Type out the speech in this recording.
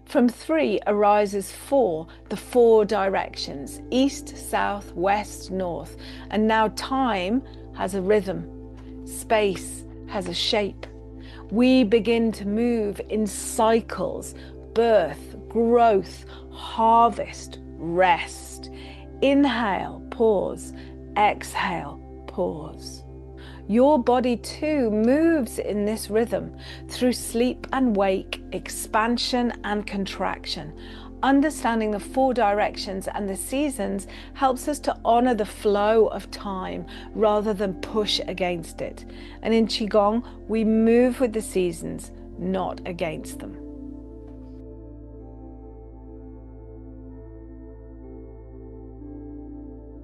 From 3 arises 4, the 4 directions: east, south, west, north. And now time has a rhythm. Space has a shape. We begin to move in cycles: birth, growth, harvest, rest. Inhale, pause. Exhale, pause. Your body too moves in this rhythm through sleep and wake, expansion and contraction. Understanding the 4 directions and the seasons helps us to honor the flow of time rather than push against it. And in Qigong, we move with the seasons, not against them.